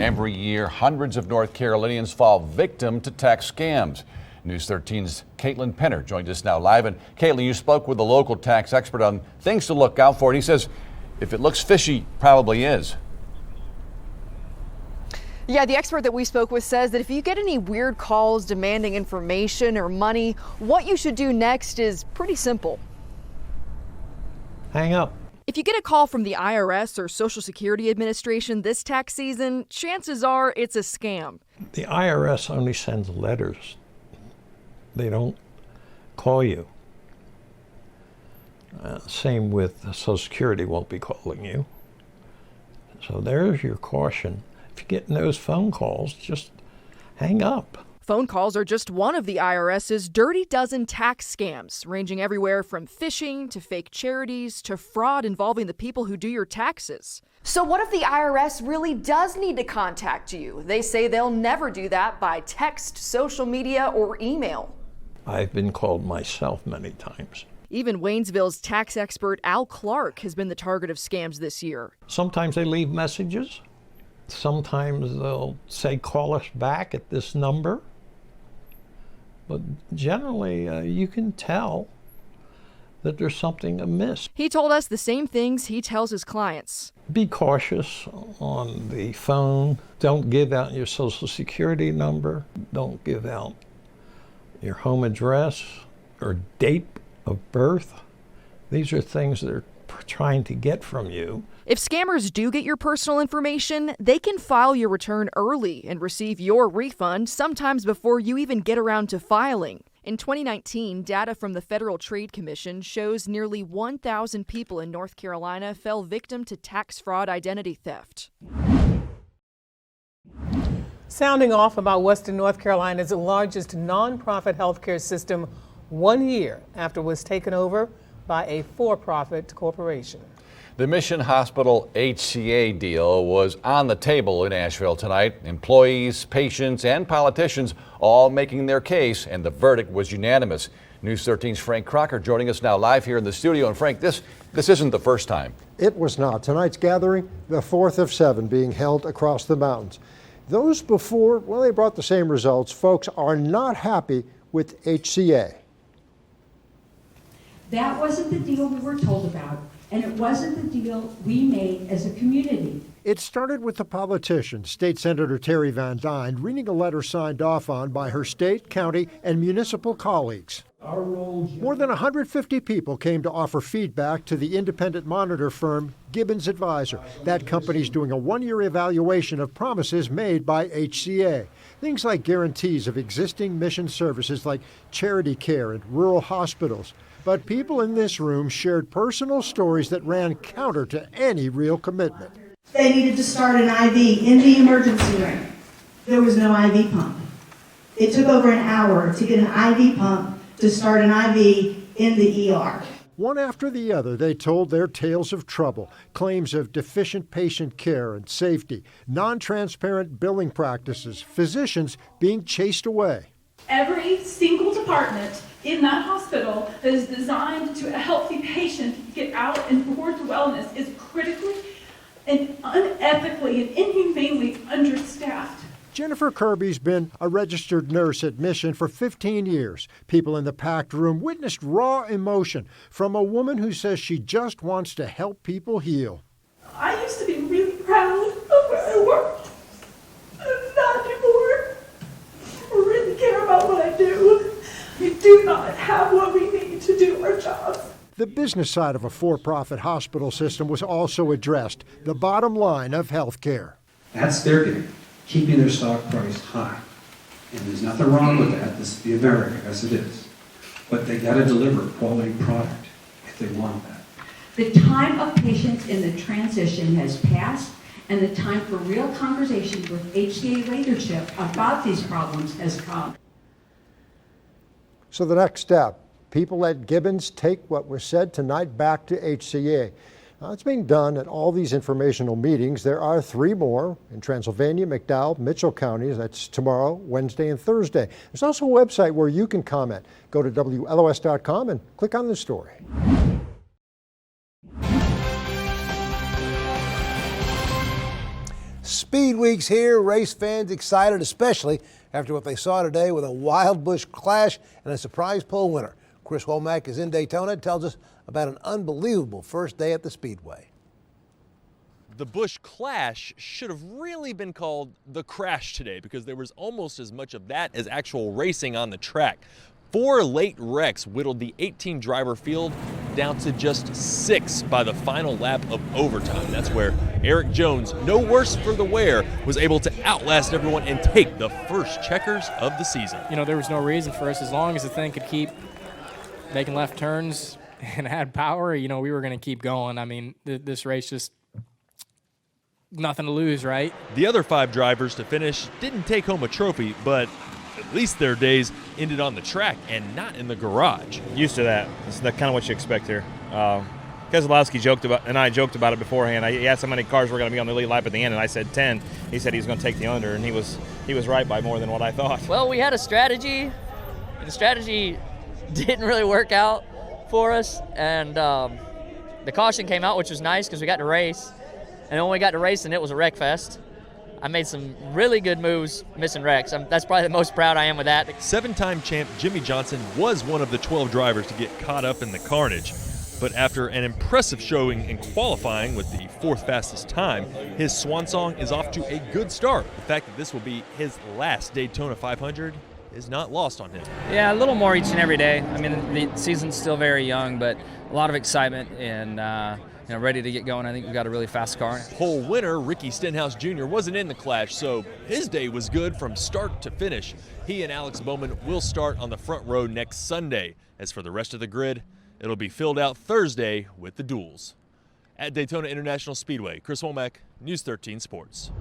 Every year, hundreds of North Carolinians fall victim to tax scams. News 13's Caitlin Penner joined us now live. And Caitlin, you spoke with a local tax expert on things to look out for. And he says if it looks fishy, probably is. Yeah, the expert that we spoke with says that if you get any weird calls demanding information or money, what you should do next is pretty simple. Hang up. If you get a call from the IRS or Social Security Administration this tax season, chances are it's a scam. The IRS only sends letters. They don't call you. Same with Social Security, won't be calling you. So there's your caution. If you're getting those phone calls, just hang up. Phone calls are just one of the IRS's dirty dozen tax scams, ranging everywhere from phishing to fake charities to fraud involving the people who do your taxes. So what if the IRS really does need to contact you? They say they'll never do that by text, social media, or email. I've been called myself many times. Even Waynesville's tax expert Al Clark has been the target of scams this year. Sometimes they leave messages. Sometimes they'll say, call us back at this number. But generally, you can tell that there's something amiss. He told us the same things he tells his clients. Be cautious on the phone. Don't give out your Social Security number. Don't give out your home address or date of birth. These are things they're trying to get from you. If scammers do get your personal information, they can file your return early and receive your refund sometimes before you even get around to filing. In 2019, data from the Federal Trade Commission shows nearly 1,000 people in North Carolina fell victim to tax fraud identity theft. Sounding off about Western North Carolina's largest nonprofit healthcare system 1 year after it was taken over by a for-profit corporation. The Mission Hospital HCA deal was on the table in Asheville tonight. Employees, patients, and politicians all making their case, and the verdict was unanimous. News 13's Frank Crocker joining us now live here in the studio. And Frank, this isn't the first time. It was not. Tonight's gathering, the fourth of 7 being held across the mountains. Those before, well, they brought the same results. Folks are not happy with HCA. That wasn't the deal we were told about, and it wasn't the deal we made as a community. It started with the politician, State Senator Terry Van Dyne, reading a letter signed off on by her state, county, and municipal colleagues. More than 150 people came to offer feedback to the independent monitor firm Gibbons Advisor. That company's doing a 1-year evaluation of promises made by HCA. Things like guarantees of existing mission services like charity care and rural hospitals. But people in this room shared personal stories that ran counter to any real commitment. They needed to start an IV in the emergency room. There was no IV pump. It took over an hour to get an IV pump to start an IV in the ER. One after the other, they told their tales of trouble, claims of deficient patient care and safety, non-transparent billing practices, physicians being chased away. Every single department in that hospital that is designed to a healthy patient get out and forward to wellness is critically and unethically and inhumanely understaffed. Jennifer Kirby's been a registered nurse at Mission for 15 years. People in the packed room witnessed raw emotion from a woman who says she just wants to help people heal. I used to be really proud of where I worked. I'm not anymore. I really care about what I do. We do not have what we need to do our jobs. The business side of a for-profit hospital system was also addressed, the bottom line of health care. That's their game, keeping their stock price high. And there's nothing wrong with that. This is the America, as it is. But they got to deliver quality product if they want that. The time of patience in the transition has passed, and the time for real conversations with HCA leadership about these problems has come. So the next step, people at Gibbons take what was said tonight back to HCA. It's being done at all these informational meetings. There are 3 more in Transylvania, McDowell, Mitchell counties. That's tomorrow, Wednesday, and Thursday. There's also a website where you can comment. Go to WLOS.com and click on the story. Speedweeks here. Race fans excited, especially after what they saw today with a wild bush clash and a surprise pole winner. Chris Womack is in Daytona and tells us about an unbelievable first day at the Speedway. The Busch Clash should have really been called the Crash today because there was almost as much of that as actual racing on the track. 4 late wrecks whittled the 18-driver field down to just 6 by the final lap of overtime. That's where Erik Jones, no worse for the wear, was able to outlast everyone and take the first checkers of the season. You know, there was no reason for us. As long as the thing could keep making left turns and had power, you know, we were going to keep going. I mean, this race just nothing to lose, right? The other 5 drivers to finish didn't take home a trophy, but at least their days ended on the track and not in the garage. Used to that. That's kind of what you expect here. Keselowski I joked about it beforehand. He asked how many cars were going to be on the lead lap at the end, and I said 10. He said he was going to take the under, and he was right by more than what I thought. Well, we had a strategy, and the strategy didn't really work out for us, and the caution came out, which was nice because we got to race, and when we got to racing, it was a wreck fest. I made some really good moves missing wrecks. That's probably the most proud I am with that. 7-time champ Jimmie Johnson was one of the 12 drivers to get caught up in the carnage. But after an impressive showing in qualifying with the 4th fastest time, his swan song is off to a good start. The fact that this will be his last Daytona 500 is not lost on him. Yeah, a little more each and every day. I mean, the season's still very young, but a lot of excitement and ready to get going. I think we've got a really fast car. Pole winner Ricky Stenhouse Jr. wasn't in the clash, so his day was good from start to finish. He and Alex Bowman will start on the front row next Sunday. As for the rest of the grid, it'll be filled out Thursday with the duels. At Daytona International Speedway, Chris Womack, News 13 Sports.